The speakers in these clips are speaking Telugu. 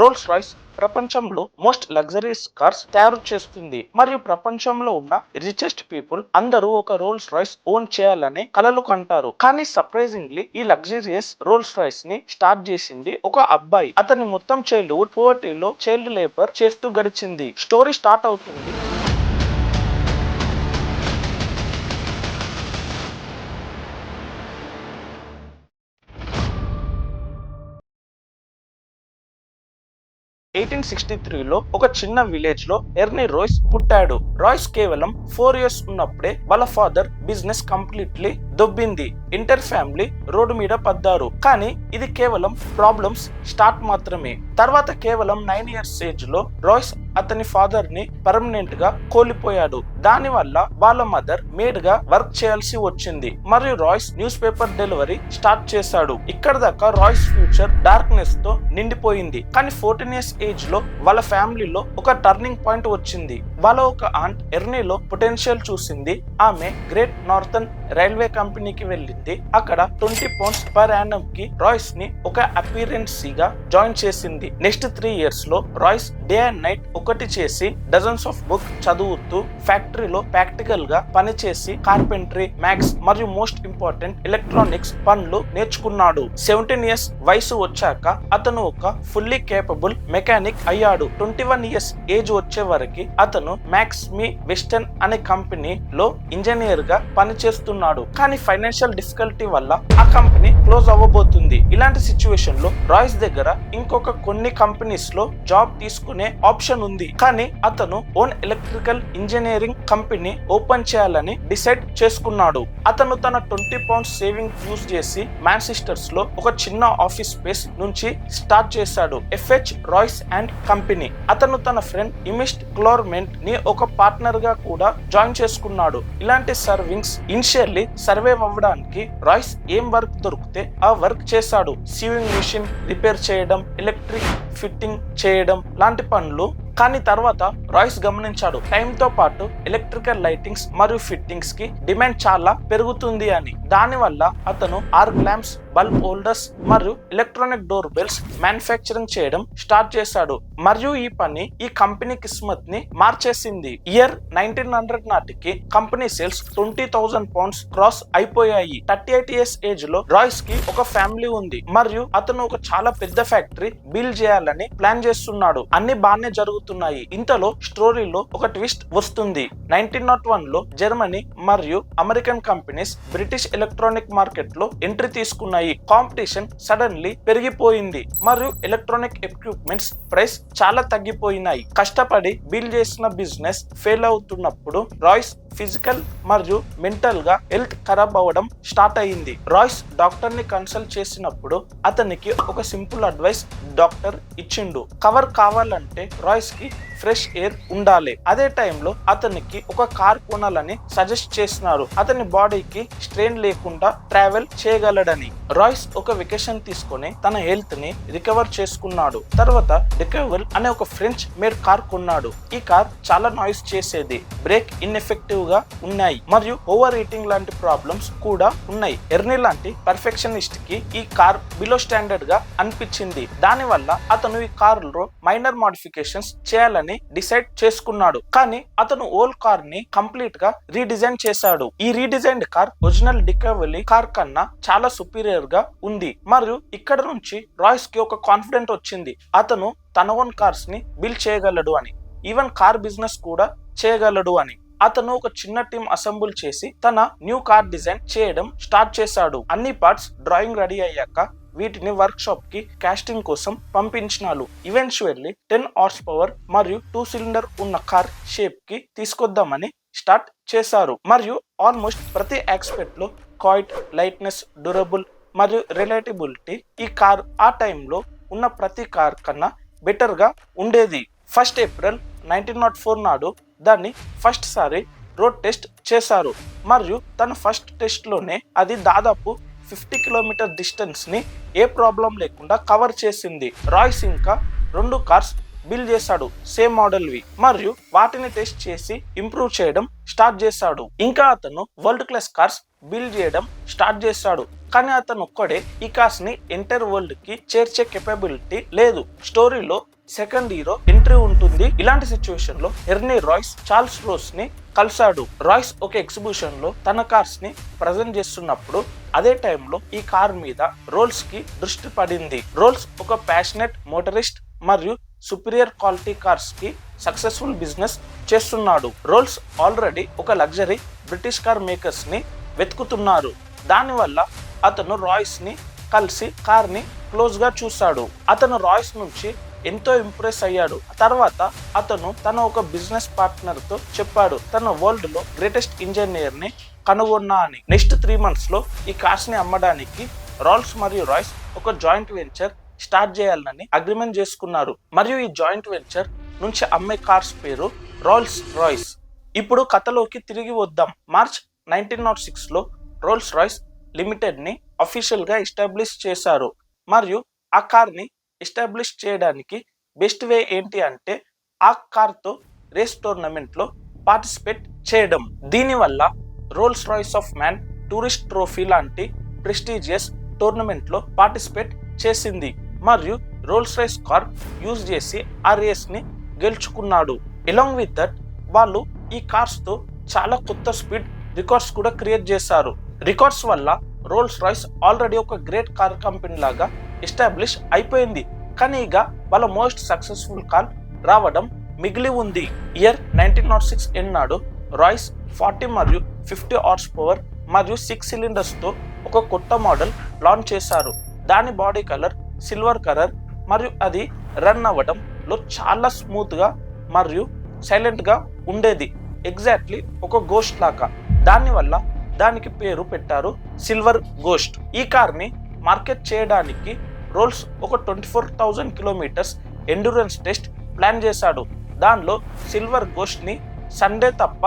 రోల్స్ రాయ్స్ ప్రపంచంలో మోస్ట్ లగ్జరీస్ కార్స్ తయారు చేస్తుంది మరియు ప్రపంచంలో ఉన్న రిచెస్ట్ పీపుల్ అందరూ ఒక రోల్స్ రాయ్స్ ఓన్ చేయాలని కలలు కంటారు. కానీ సర్ప్రైజింగ్లీ ఈ లగ్జరియస్ రోల్స్ రాయ్స్ ని స్టార్ట్ చేసింది ఒక అబ్బాయి. అతని మొత్తం చైల్డ్హుడ్ పోవర్టీలో చైల్డ్ లేబర్ చేస్తూ గడిచింది. స్టోరీ స్టార్ట్ అవుతుంది 1863లో ఒక చిన్న విలేజ్ లో ఎర్నీ రాయ్స్ పుట్టాడు. రాయ్స్ కేవలం 4 years ఉన్నప్పుడే వాళ్ళ ఫాదర్ బిజినెస్ కంప్లీట్లీ దొబ్బింది. ఇంటర్ ఫ్యామిలీ రోడ్డు మీద పడ్డారు. కానీ ఇది కేవలం ప్రాబ్లమ్స్ స్టార్ట్ మాత్రమే. తర్వాత కేవలం 9 years ఏజ్ లో రాయ్స్ అతని ఫాదర్ ని పర్మనెంట్ గా కోల్పోయాడు. దాని వల్ల వాళ్ళ మదర్ మేడ్ గా వర్క్ చేయాల్సి వచ్చింది మరియు Royce news paper delivery start చేశాడు. ఇక్కడ దాకా రాయ్స్ ఫ్యూచర్ డార్క్నెస్ తో నిండిపోయింది. కానీ 14 years ఏజ్ లో వాళ్ళ ఫ్యామిలీలో ఒక టర్నింగ్ పాయింట్ వచ్చింది. వాళ్ళ ఒక ఆంట్ ఎర్నీలో పొటెన్షియల్ చూసింది. ఆమె గ్రేట్ నార్థన్ రైల్వే కంపెనీకి వెళ్ళింది. అక్కడ 20 pounds పర్ యానం కి రాయ్స్ ని ఒక అపీరెన్స్ గా జాయిన్ చేసింది. నెక్స్ట్ 3 years లో రాయ్స్ డే అండ్ నైట్ ఒకటి చేసి డజన్స్ ఆఫ్ బుక్ చదువుతూ ఫ్యాక్టరీలో ప్రాక్టికల్ గా పనిచేసి కార్పెంటరీ, మ్యాథ్స్ మరియు మోస్ట్ ఇంపార్టెంట్ ఎలక్ట్రానిక్స్ పనులు నేర్చుకున్నాడు. 17 years వయసు వచ్చాక అతను ఒక ఫుల్లీ కేపబుల్ మెకానిక్ అయ్యాడు. 21 years ఏజ్ వచ్చే వరకు అతను మ్యాక్స్ మీ వెస్టర్న్ అనే కంపెనీలో ఇంజనీర్ గా పనిచేస్తున్నాడు. కానీ ఫైనాన్షియల్ డిఫికల్టీ వల్ల ఆ కంపెనీ క్లోజ్ అవ్వబోతుంది. ఇలాంటి సిచ్యువేషన్ లో రాయ్స్ దగ్గర ఇంకొక కొన్ని కంపెనీస్ లో జాబ్ తీసుకునే ఆప్షన్ ఉంది. కానీ అతను own electrical engineering company open చేయాలని డిసైడ్ చేసుకున్నాడు. అతను తన 20 pounds సేవింగ్ యూజ్ చేసి మాన్చెస్టర్స్ లో ఒక చిన్న ఆఫీస్ స్పేస్ నుంచి స్టార్ట్ చేశాడు. FH Royce and company. అతను తన ఫ్రెండ్ ఇమిస్ట్ క్లోర్మెంట్ ని ఒక పార్ట్నర్ గా కూడా జాయిన్ చేసుకున్నాడు. ఇలాంటి సర్వింగ్స్ ఇనిషియల్లీ సర్వైవ్ అవ్వడానికి రాయ్స్ ఏం వర్క్ దొరికితే ఆ వర్క్ చేశాడు. సీవింగ్ మిషన్ రిపేర్ చేయడం, ఎలక్ట్రిక్ ఫిట్టింగ్ చేయడం లాంటి పనులు. కానీ తర్వాత రాయ్స్ గమనించాడు టైంతో పాటు ఎలక్ట్రికల్ లైటింగ్స్ మరియు ఫిట్టింగ్స్ కి డిమాండ్ చాలా పెరుగుతుంది అని. దాని వల్ల అతను ఆర్క్ ల్యాంప్స్, బల్బ్ హోల్డర్స్ మరియు ఎలక్ట్రానిక్ డోర్ బెల్స్ మ్యానుఫ్యాక్చరింగ్ చేయడం స్టార్ట్ చేశాడు. మరియు ఈ పని ఈ కంపెనీ కిస్మత్ ని మార్చేసింది. ఇయర్ 1900 నాటికి కంపెనీ సేల్స్ 20,000 pounds క్రాస్ అయిపోయాయి. 38 years ఏజ్ లో రాయ్స్ కి ఒక ఫ్యామిలీ ఉంది మరియు అతను ఒక చాలా పెద్ద ఫ్యాక్టరీ బిల్డ్ చేయాలని ప్లాన్ చేస్తున్నాడు. అన్ని బాగానే జరుగుతున్నాయి. ఇంతలో స్టోరీలో ఒక ట్విస్ట్ వస్తుంది. 1901 లో జర్మనీ మరియు American companies British electronic market లో ఎంట్రీ తీసుకున్నాయి. కాంపిటీషన్ సడన్లీ పెరిగిపోయింది మరియు ఎలక్ట్రానిక్ ఎక్విప్మెంట్స్ ప్రైస్ చాలా తగ్గిపోయినాయి. కష్టపడి బిల్డ్ చేసిన బిజినెస్ ఫెయిల్ అవుతున్నప్పుడు రాయ్స్ ఫిజికల్ మరియు మెంటల్ గా హెల్త్ ఖరాబ్ అవ్వడం స్టార్ట్ అయింది. రాయ్స్ డాక్టర్ ని కన్సల్ట్ చేసినప్పుడు అతనికి ఒక సింపుల్ అడ్వైస్ డాక్టర్ ఇచ్చిండు. కవర్ కావాలంటే రాయ్స్ కి ఫ్రెష్ ఎయిర్ ఉండాలి. అదే టైంలో అతనికి ఒక కార్ కొనాలని సజెస్ట్ చేస్తున్నారు. అతని బాడీకి స్ట్రెయిన్ లేకుండా ట్రావెల్ చేయగలడని. రాయ్స్ ఒక వెకేషన్ తీసుకుని తన హెల్త్ ని రికవర్ చేసుకున్నాడు. తర్వాత డెకవెల్ అనే ఒక ఫ్రెంచ్ మేడ్ కార్ కొన్నాడు. ఈ కార్ చాలా నాయిస్ చేసేది, బ్రేక్ ఇన్ఎఫెక్టివ్ గా ఉన్నాయి మరియు ఓవర్ హీటింగ్ లాంటి ప్రాబ్లమ్స్ కూడా ఉన్నాయి. ఎర్నీ లాంటి పర్ఫెక్షనిస్ట్ కి ఈ కార్ బిలో స్టాండర్డ్ గా అనిపించింది. దాని వల్ల అతను ఈ కార్ లో మైనర్ మోడిఫికేషన్స్ చేయాలని డిసైడ్ చేసుకున్నాడు. కానీ అతను ఓల్డ్ కార్ ని కంప్లీట్ గా రీడిజైన్ చేశాడు. ఈ రీడిజైన్డ్ కార్ ఒరిజినల్ డికవెలీ కార్ కన్నా చాలా సుపీరియర్ గా ఉంది మరియు ఇక్కడ నుంచి రాయ్స్ కి ఒక కాన్ఫిడెంట్ వచ్చింది. అతను తన ఓన్ కార్స్ ని బిల్డ్ చేయగలడు అని, ఈవెన్ కార్ బిజినెస్ కూడా చేయగలడు అని. అతను ఒక చిన్న టీం అసెంబుల్ చేసి తన న్యూ కార్ డిజైన్ చేయడం స్టార్ట్ చేశాడు. అన్ని పార్ట్స్ డ్రాయింగ్ రెడీ అయ్యాక వీటిని వర్క్ షాప్ కి కాస్టింగ్ కోసం పంపించినారు. ఈవెన్చువల్లీ 10 horsepower మరియు 2 cylinder ఉన్న కార్ షేప్ కి తీసుకొద్దామని స్టార్ట్ చేశారు. మరియు ఆల్మోస్ట్ ప్రతి ఆస్పెక్ట్ లో క్వైట్, లైట్నెస్, డ్యూరబుల్ మరియు రిలేటబిలిటీ ఈ కార్ ఆ టైంలో ఉన్న ప్రతి కార్ కన్నా బెటర్ గా ఉండేది. 1st April 1904 నాడు దాన్ని ఫస్ట్ సారి రోడ్ టెస్ట్ చేశారు మరియు తన ఫస్ట్ టెస్ట్ లోనే అది దాదాపు 50 kilometer డిస్టెన్స్ ని ఏ ప్రాబ్లం లేకుండా కవర్ చేసింది. రాయ్స్ ఇంకా 2 కార్స్ బిల్డ్ చేశాడు సేమ్ మోడల్ వి మరియు వాటిని టెస్ట్ చేసి ఇంప్రూవ్ చేయడం స్టార్ట్ చేశాడు. ఇంకా అతను వరల్డ్ క్లాస్ కార్స్ బిల్డ్ చేయడం స్టార్ట్ చేశాడు. కానీ అతను ఒక్కడే ఈ కార్స్ ని ఎంటర్ వరల్డ్ కి చేర్చే కెపబిలిటీ లేదు. స్టోరీలో సెకండ్ హీరో ఎంట్రీ ఉంటుంది. ఇలాంటి సిచ్యువేషన్ లో ఎర్నీ రాయ్స్ చార్ల్స్ రోస్ ని కలిశాడు. రాయ్స్ ఒక ఎగ్జిబిషన్ లో తన కార్స్ ని ప్రజెంట్ చేస్తున్నప్పుడు అదే టైంలో ఈ కార్ మీద రోల్స్ కి దృష్టి పడింది. రోల్స్ ఒక ప్యాషనెట్ మోటరిస్ట్ మరియు సుపీరియర్ క్వాలిటీ కార్స్ కి సక్సెస్ఫుల్ బిజినెస్ చేస్తున్నాడు. రోల్స్ ఆల్రెడీ ఒక లగ్జరీ బ్రిటిష్ కార్ మేకర్స్ ని వెతుకుతున్నారు. దానివల్ల అతను రాయ్స్ ని కలిసి కార్ ని క్లోజ్ గా చూశాడు. అతను రాయ్స్ నుంచి ఎంతో ఇంప్రెస్ అయ్యాడు. తర్వాత అతను తన ఒక బిజినెస్ పార్ట్నర్ తో చెప్పాడు, తన వరల్డ్ లో గ్రేటెస్ట్ ఇంజనీర్ ని కనుగొన్నా అని. నెక్స్ట్ 3 months లో ఈ కార్స్ ని అమ్మడానికి రోల్స్ మరియు రాయ్స్ ఒక జాయింట్ వెంచర్ స్టార్ట్ చేయాలని అగ్రిమెంట్ చేసుకున్నారు. మరియు ఈ జాయింట్ వెంచర్ నుంచి అమ్మే కార్స్ పేరు రోల్స్ రాయ్స్. ఇప్పుడు కథలోకి తిరిగి వద్దాం. మార్చ్ 1906 లో రోల్స్ రాయ్స్ లిమిటెడ్ ని అఫీషియల్ గా ఎస్టాబ్లిష్ చేశారు. మరియు ఆ కార్ ని ఎస్టాబ్లిష్ చేయడానికి బెస్ట్ వే ఏంటి అంటే ఆ కార్ తో రేస్ టోర్నమెంట్ లో పార్టిసిపేట్ చేయడం. దీనివల్ల Rolls Royce of man tourist trophy లాంటి ప్రెస్టీజియస్ టోర్నమెంట్ లో పార్టిసిపేట్ చేసింది. మరియు రోల్స్ రాయ్స్ కార్ యూజ్ చేసి ఆ రేస్ ని గెలుచుకున్నాడు. అలాంగ్ విత్ దట్ వాళ్ళు ఈ కార్స్ తో చాలా కొత్త స్పీడ్ రికార్డ్స్ కూడా క్రియేట్ చేశారు. రికార్డ్స్ వల్ల రోల్స్ రాయ్స్ ఆల్రెడీ ఒక గ్రేట్ కార్ కంపెనీ లాగా ఎస్టాబ్లిష్ అయిపోయింది. కానీ ఇక వాళ్ళ మోస్ట్ సక్సెస్ఫుల్ కార్ రావడం మిగిలి ఉంది. ఇయర్ 1906 ఎన్నాడు రాయ్స్ 40 మరియు 50 హార్స్ పవర్ మరియు 6 cylinders తో ఒక కొత్త మోడల్ లాంచ్ చేశారు. దాని బాడీ కలర్ సిల్వర్ కలర్ మరియు అది రన్ అవ్వడంలో చాలా స్మూత్ గా మరియు సైలెంట్ గా ఉండేది. ఎగ్జాక్ట్లీ ఒక గోస్ట్ లాగా. దానివల్ల దానికి పేరు పెట్టారు సిల్వర్ గోస్ట్. ఈ కార్ ని మార్కెట్ చేయడానికి రోల్స్ ఒక 24,000 kilometers ఎండ్యూరెన్స్ టెస్ట్ ప్లాన్ చేశాడు. దానిలో సిల్వర్ గోస్ట్ ని సండే తప్ప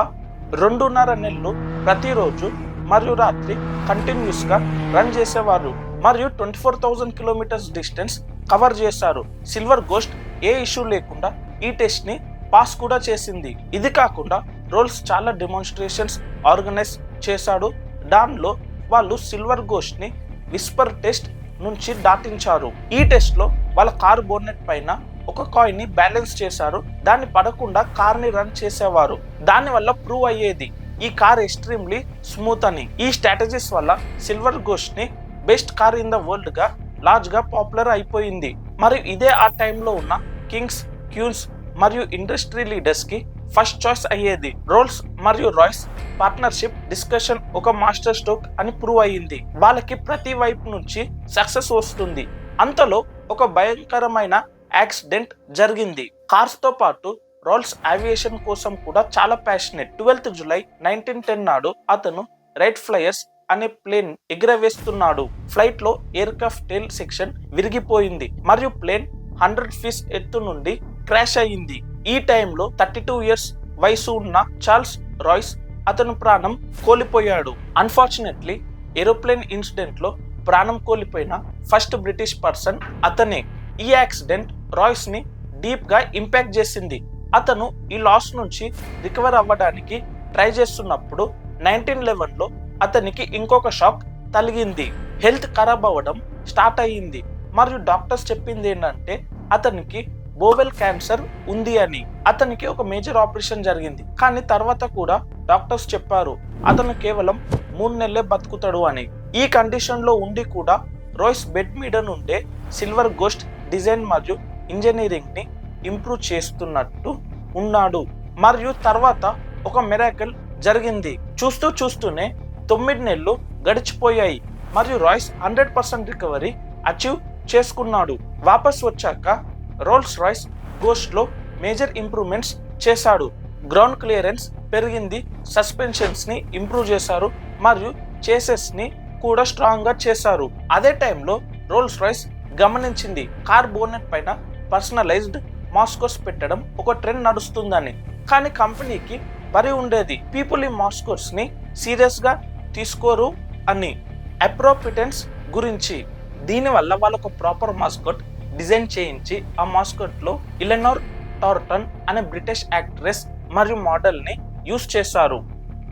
2.5 నెలలు ప్రతిరోజు మరియు రాత్రి కంటిన్యూస్ గా రన్ చేసేవారు. మరియు 24,000 kilometers డిస్టెన్స్ కవర్ చేశారు. సిల్వర్ గోస్ట్ ఏ ఇష్యూ లేకుండా ఈ టెస్ట్ ని పాస్ కూడా చేసింది. ఇది కాకుండా రోల్స్ చాలా డెమాన్స్ట్రేషన్స్ ఆర్గనైజ్ చేశాడు. దానిలో వాళ్ళు సిల్వర్ గోస్ట్ ని విస్పర్ టెస్ట్ నుంచి దాటించారు. ఈ టెస్ట్ లో వాళ్ళ కార్ బోనెట్ పైన ఒక కాయిన్ ని బ్యాలెన్స్ చేశారు. దాన్ని పడకుండా కార్ ని రన్ చేసేవారు. దాని వల్ల ప్రూవ్ అయ్యేది ఈ కార్ ఎక్స్ట్రీమ్లీ స్మూత్ అని. ఈ స్ట్రాటజీస్ వల్ల సిల్వర్ గోస్ట్ ని best car in the world గా లార్జ్ గా పాపులర్ అయిపోయింది. మరియు ఇదే ఆ టైంలో ఉన్న కింగ్స్, క్యూన్స్ మరియు ఇండస్ట్రీ లీడర్స్ కి ఫస్ట్ చాయిస్ అయ్యేది. రోల్స్ మరియు రాయ్స్ పార్ట్నర్షిప్ డిస్కషన్ ఒక మాస్టర్ స్ట్రోక్ అని ప్రూవ్ అయ్యింది. వాళ్ళకి ప్రతి వైపు నుంచి సక్సెస్ వస్తుంది. అంతలో ఒక భయంకరమైన యాక్సిడెంట్ జరిగింది. కార్స్ తో పాటు రోల్స్ ఏవియేషన్ కోసం కూడా చాలా ప్యాషనెట్. 12th July 1910 నాడు అతను రైట్ ఫ్లైయర్స్ అనే ప్లేన్ ఎగురవేస్తున్నాడు. ఫ్లైట్ లో ఎయిర్ క్రాఫ్ట్ టెయిల్ సెక్షన్ విరిగిపోయింది మరియు ప్లేన్ 100 feet ఎత్తు నుండి క్రాష్ అయ్యింది. ఈ టైంలో 32 years వయసు ఉన్న చార్ల్స్ రాయ్స్ అతను ప్రాణం కోల్పోయాడు. అన్ఫార్చునేట్లీ ఏరోప్లేన్ ఇన్సిడెంట్ లో ప్రాణం కోల్పోయిన ఫస్ట్ బ్రిటిష్ పర్సన్ అతనే. ఈ యాక్సిడెంట్ రాయ్స్ ని డీప్ గా ఇంపాక్ట్ చేసింది. అతను ఈ లాస్ నుంచి రికవర్ అవ్వడానికి ట్రై చేస్తున్నప్పుడు 1911 లో అతనికి ఇంకొక షాక్ తగిలింది. హెల్త్ ఖరాబ్ అవ్వడం స్టార్ట్ అయ్యింది మరియు డాక్టర్స్ చెప్పింది ఏంటంటే అతనికి బోవెల్ క్యాన్సర్ ఉంది అని. అతనికి ఒక మేజర్ ఆపరేషన్ జరిగింది. కానీ తర్వాత కూడా డాక్టర్స్ చెప్పారు అతను కేవలం 3 నెలలే బతుకుతాడు అని. ఈ కండిషన్ లో ఉండి కూడా రాయ్స్ బెడ్ మీద నుండే సిల్వర్ గోస్ట్ డిజైన్ మరియు ఇంజనీరింగ్ ని ఇంప్రూవ్ చేస్తున్నట్టు ఉన్నాడు. మరియు తర్వాత ఒక మిరాకిల్ జరిగింది. చూస్తూనే 9 నెలలు గడిచిపోయాయి మరియు రాయ్స్ 100% రికవరీ అచీవ్ చేసుకున్నాడు. వాపస్ వచ్చాక రోల్స్ రాయ్స్ గోస్ట్ లో మేజర్ ఇంప్రూవ్మెంట్స్ చేశాడు. గ్రౌండ్ క్లియరెన్స్ పెరిగింది, సస్పెన్షన్స్ ని ఇంప్రూవ్ చేశారు మరియు చేసెస్ ని కూడా స్ట్రాంగ్ గా చేశారు. అదే టైంలో రోల్స్ రాయ్స్ గమనించింది కార్ బోనెట్ పైన పర్సనలైజ్డ్ మాస్కోస్ పెట్టడం ఒక ట్రెండ్ నడుస్తుందని. కానీ కంపెనీకి వరి ఉండేది పీపుల్ ఈ మాస్కోస్ ని సీరియస్ గా తీసుకోరు అని. అప్రోపిటెన్స్ గురించి దీనివల్ల వాళ్ళకు ప్రాపర్ మాస్కోట్ డిజైన్ చేయించి ఆ మాస్కోట్ లో ఎలెనోర్ టార్టన్ అనే బ్రిటిష్ యాక్ట్రెస్ మరియు మోడల్ ని యూజ్ చేశారు.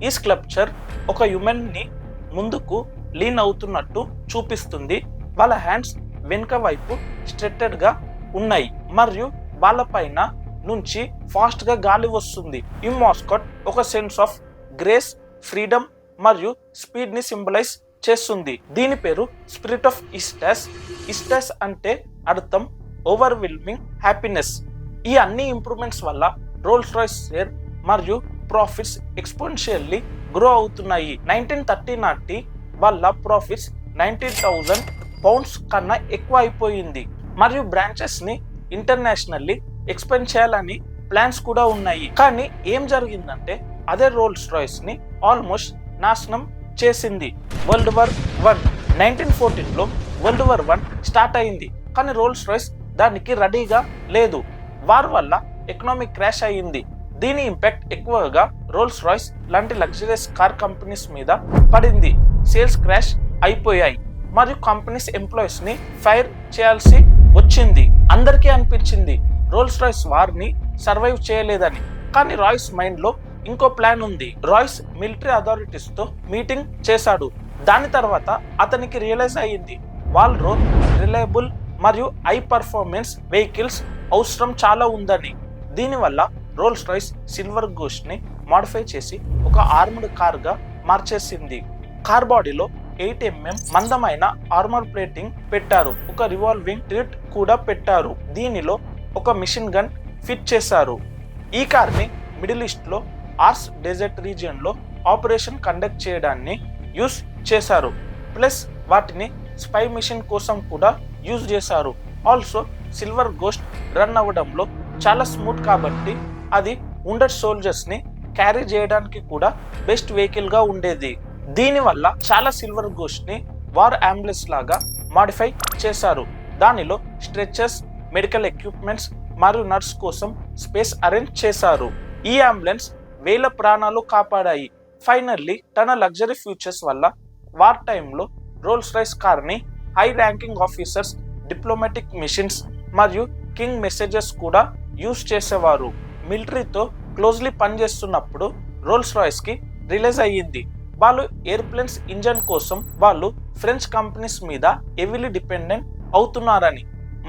ఈ స్కల్ప్చర్ ఒక హ్యూమన్ ని ముందుకు లీన్ అవుతున్నట్టు చూపిస్తుంది. వాళ్ళ హ్యాండ్స్ వెనుక వైపు స్ట్రెట్టెడ్ గా ఉన్నాయి మరియు వాళ్ళపైన నుంచి ఫాస్ట్ గా గాలి వస్తుంది. ఈ మాస్కాట్ ఒక సెన్స్ ఆఫ్ గ్రేస్, ఫ్రీడమ్ మరియు స్పీడ్ ని సింబలైజ్ చేస్తుంది. దీని పేరు స్పిరిట్ ఆఫ్ ఇస్టాస్. ఇస్టాస్ అంటే అర్థం ఓవర్వెల్మింగ్ హ్యాపీనెస్. ఈ అన్ని ఇంప్రూవ్మెంట్స్ వల్ల రోల్స్ రాయ్స్ షేర్ మరియు ప్రాఫిట్స్ ఎక్స్పోనెన్షియల్లీ గ్రో అవుతున్నాయి. 1930 నాటి వాళ్ళ ప్రాఫిట్స్ 90,000 పౌండ్స్ కన్నా ఎక్కువ అయిపోయింది మరియు బ్రాంచెస్ ని ఇంటర్నేషనల్లీ ఎక్స్పెండ్ చేయాలని ప్లాన్స్ కూడా ఉన్నాయి. కానీ ఏం జరిగిందంటే అదే రోల్స్ రాయ్స్ ని ఆల్మోస్ట్ నాశనం చేసింది. వరల్డ్ వార్ 1 1914లో వరల్డ్ వార్ 1 స్టార్ట్ అయింది. కానీ రోల్స్ రాయ్స్ దానికి రెడీగా లేదు. వార్ వల్ల ఎకనామిక్ క్రాష్ అయ్యింది. దీని ఇంపాక్ట్ ఎక్కువగా రోల్స్ రాయ్స్ లాంటి లగ్జరియస్ కార్ కంపెనీస్ మీద పడింది. సేల్స్ క్రాష్ అయిపోయాయి మరియు కంపెనీస్ ఎంప్లాయీస్ ని ఫైర్ చేయాల్సి వచ్చింది. అందరికీ అనిపించింది రోల్స్ రాయ్స్ వార్ ని సర్వైవ్ చేయలేదని. కానీ రాయ్స్ మైండ్ లో ఇంకో ప్లాన్ ఉంది. రాయ్స్ మిలిటరీ అథారిటీస్ తో మీటింగ్ చేశాడు. దాని తర్వాత అతనికి రియలైజ్ అయ్యింది వాళ్ళ రోల్ రిలయబుల్ మరియు హై పర్ఫార్మెన్స్ వెహికల్స్ అవసరం చాలా ఉందని. దీనివల్ల రోల్స్ రాయ్స్ సిల్వర్ గోస్ట్ ని మాడిఫై చేసి ఒక ఆర్మర్డ్ కార్ గా మార్చేసింది. కార్ బాడీలో 8 mm మందమైన ఆర్మర్ ప్లేటింగ్ పెట్టారు. ఒక రివాల్వింగ్ ట్రిట్ కూడా పెట్టారు. దీనిలో ఒక మిషన్ గన్ ఫిట్ చేశారు. ఈ కార్ ని మిడిల్ ఈస్ట్ లో ఆర్స్ డెజర్ట్ రీజియన్ లో ఆపరేషన్ కండక్ట్ చేయడాన్ని యూస్ చేశారు. ప్లస్ వాటిని స్పై మిషన్ కోసం కూడా యూజ్ చేశారు. ఆల్సో సిల్వర్ గోస్ట్ రన్ అవ్వడంలో చాలా స్మూత్ కాబట్టి అది ఉండర్ సోల్జర్స్ ని క్యారీ చేయడానికి కూడా బెస్ట్ వెహికల్ గా ఉండేది. దీనివల్ల చాలా సిల్వర్ గోస్ట్ ని వార్ అంబులెన్స్ లాగా మాడిఫై చేశారు. దానిలో స్ట్రెచర్స్, మెడికల్ ఎక్విప్మెంట్స్ మరియు నర్స్ కోసం స్పేస్ అరేంజ్ చేశారు. ఈ అంబులెన్స్ వేల ప్రాణాలు కాపాడాయి. ఫైనల్లీ తన లగ్జరీ ఫ్యూచర్స్ వల్ల వార్ టైంలో రోల్స్ రాయ్స్ కార్ ని high ranking officers, diplomatic machines మరియు కింగ్ మెసేజెస్ కూడా యూజ్ చేసేవారు. మిలిటరీతో క్లోజ్లీ పనిచేస్తున్నప్పుడు రోల్స్ రాయ్స్ కి రిలీజ్ అయ్యింది వాళ్ళు ఎయిర్ప్లేన్స్ ఇంజన్ కోసం వాళ్ళు ఫ్రెంచ్ కంపెనీస్ మీద హెవీలీ డిపెండెంట్ అవుతున్నారని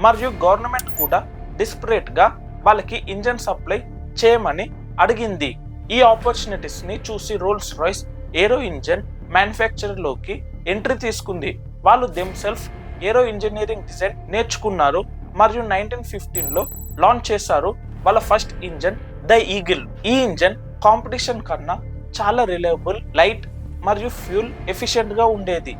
మరియు గవర్నమెంట్ కూడా డిస్పరేట్ గా వాళ్ళకి ఇంజన్ సప్లై చేయమని అడిగింది. ఈ ఆపర్చునిటీస్ ని చూసి రోల్స్ రాయ్స్ ఏరో ఇంజన్ మ్యానుఫ్యాక్చర్ లోకి ఎంట్రీ తీసుకుంది. వాళ్ళు దెమ్సెల్ఫ్ ఏరో ఇంజనీరింగ్ డిజైన్ నేర్చుకున్నారు మరియు 1915లో లాంచ్ చేశారు వాళ్ళ ఫస్ట్ ఇంజన్ ద ఈగిల్. ఈ ఇంజన్ కాంపిటీషన్ కన్నా చాలా రిలయబుల్, లైట్ మరియు ఫ్యూల్ ఎఫిషియెంట్ గా ఉండేది.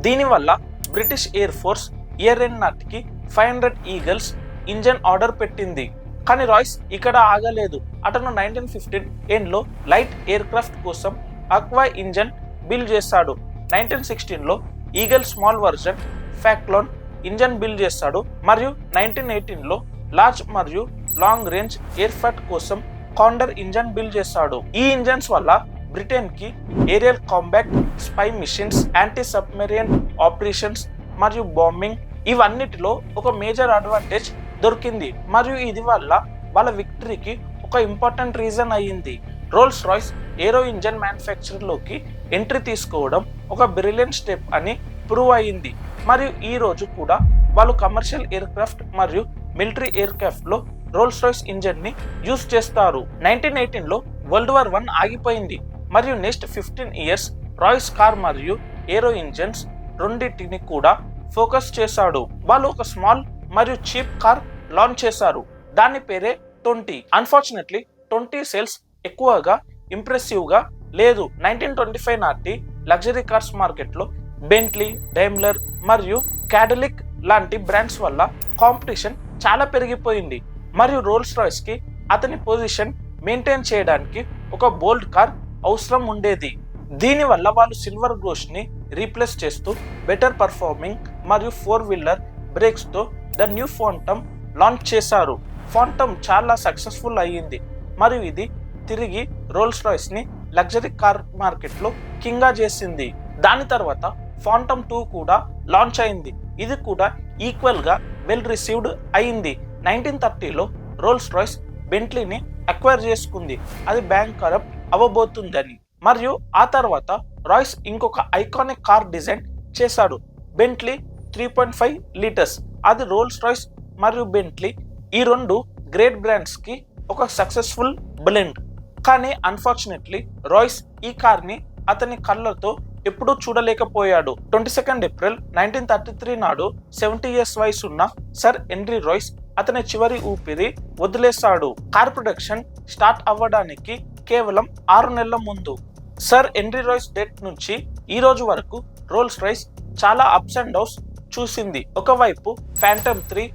దీనివల్ల British air force year end నాటికి 500 ఈగల్స్ ఇంజన్ ఆర్డర్ పెట్టింది. కానీ రాయ్స్ ఇక్కడ ఆగలేదు. అతను 1915 ఎండ్లో లైట్ ఎయిర్ క్రాఫ్ట్ కోసం అక్వా ఇంజన్ బిల్డ్ చేశాడు. 1916లో Eagle small version Falcon engine build చేశాడు మరియు 1918లో లార్జ్ మరియు లాంగ్ రేంజ్ ఎయిర్ ఫైట్ కోసం కాండర్ ఇంజన్ బిల్డ్ చేశాడు. ఈ ఇంజన్స్ వల్ల బ్రిటన్ కి aerial combat, spy missions, anti submarine operations మరియు బాంబింగ్ ఇవన్నిటిలో ఒక మేజర్ అడ్వాంటేజ్ దొరికింది మరియు ఇది వల్ల వాళ్ళ విక్టరీకి ఒక ఇంపార్టెంట్ రీజన్ అయ్యింది. రోల్స్ రాయ్స్ ఏరో ఇంజన్ మ్యానుఫ్యాక్చర్ లోకి ఎంట్రీ తీసుకోవడం ఒక బ్రిలియంట్ స్టెప్ అని ప్రూవ్ అయ్యింది మరియు ఈ రోజు కూడా వాళ్ళు కమర్షియల్ ఎయిర్ క్రాఫ్ట్ మరియు మిలిటరీ ఎయిర్ క్రాఫ్ట్ లో రోల్స్ రాయ్స్ ఇంజన్ ని యూజ్ చేస్తారు. 1918లో వరల్డ్ వార్ 1 ఆగిపోయింది మరియు నెక్స్ట్ 15 ఇయర్స్ రాయ్స్ కార్ మరియు ఏరో ఇంజన్స్ రెండింటిని కూడా ఫోకస్ చేశాడు. వాళ్ళు ఒక స్మాల్ మరియు చీప్ కార్ లాంచ్ చేశారు. దాని పేరే 20. అన్ఫార్చునేట్లీ 20 సేల్స్ ఎక్కువగా ఇంప్రెసివ్ గా లేదు. 1925 నాటి లగ్జరీ కార్స్ మార్కెట్ లో బెంట్లీ, డైమ్లర్ మరియు క్యాడిలిక్ లాంటి బ్రాండ్స్ వల్ల కాంపిటీషన్ చాలా పెరిగిపోయింది మరియు రోల్స్ రాయ్స్ కి అతని పొజిషన్ మెయింటైన్ చేయడానికి ఒక బోల్డ్ కార్ అవసరం ఉండేది. దీనివల్ల వాళ్ళు సిల్వర్ గోస్ట్ ని రీప్లేస్ చేస్తూ బెటర్ పర్ఫార్మింగ్ మరియు 4 వీలర్ బ్రేక్స్ తో ద న్యూ ఫాంటమ్ లాంచ్ చేశారు. ఫాంటమ్ చాలా సక్సెస్ఫుల్ అయ్యింది మరియు ఇది తిరిగి రోల్స్ రాయ్స్ ని లగ్జరీ కార్ మార్కెట్ లో కింగ్ గా చేసింది. దాని తర్వాత ఫాంటమ్ 2 కూడా లాంచ్ అయింది. ఇది కూడా ఈక్వల్ గా వెల్ రిసీవ్డ్ అయింది. 1930లో రోల్స్ రాయ్స్ బెంట్లీని అక్వైర్ చేసుకుంది. అది బ్యాంక్ కరప్ట్ అవ్వబోతుందని మరియు ఆ తర్వాత రాయ్స్ ఇంకొక ఐకానిక్ కార్ డిజైన్ చేశాడు. Bentley 3.5 litres. అది రోల్స్ రాయ్స్ మరియు బెంట్లీ ఈ రెండు గ్రేట్ బ్రాండ్స్ కి ఒక సక్సెస్ఫుల్ బ్లెండ్. కానీ అన్ఫార్చునేట్లీ రాయ్స్ ఈ కార్ ని అతని కళ్ళతో ఎప్పుడూ చూడలేకపోయాడు. 22 ఏప్రిల్ 1933 నాడు 70 ఇయర్స్ వయసు ఉన్న సర్ హెన్రీ రాయ్స్ అతని చివరి ఊపిరి వదిలేశాడు. కార్ ప్రొడక్షన్ స్టార్ట్ అవ్వడానికి కేవలం 6 నెలల ముందు. సర్ హెన్రీ రాయ్స్ డెత్ నుంచి ఈ రోజు వరకు రోల్స్ రాయ్స్ చాలా అప్స్ అండ్ డౌన్స్ చూసింది. ఒకవైపు ఫ్యాంటమ్ 3,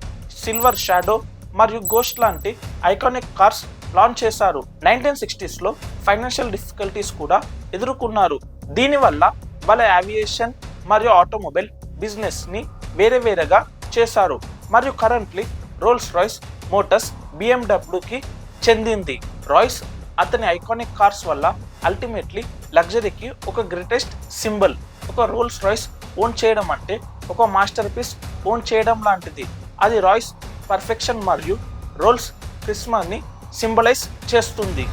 సిల్వర్ షాడో మరియు గోస్ట్ లాంటి ఐకానిక్ కార్స్ లాంచ్ చేశారు. 1960s లో ఫైనాన్షియల్ డిఫికల్టీస్ కూడా ఎదుర్కొన్నారు. దీనివల్ల వాళ్ళ ఏవియేషన్ మరియు ఆటోమొబైల్ బిజినెస్ ని వేరేగా చేశారు. మరియు currently Rolls Royce Motors BMW కి చెందింది. రాయ్స్ అతని ఐకానిక్ కార్స్ వల్ల అల్టిమేట్లీ లగ్జరీకి ఒక గ్రేటెస్ట్ సింబల్. ఒక రోల్స్ రాయ్స్ ఓన్ చేయడం అంటే ఒక మాస్టర్ పీస్ ఓన్ చేయడం లాంటిది. అది రాయ్స్ పర్ఫెక్షన్ మరియు రోల్స్ క్రిస్మాని సింబలైజ్ చేస్తుంది.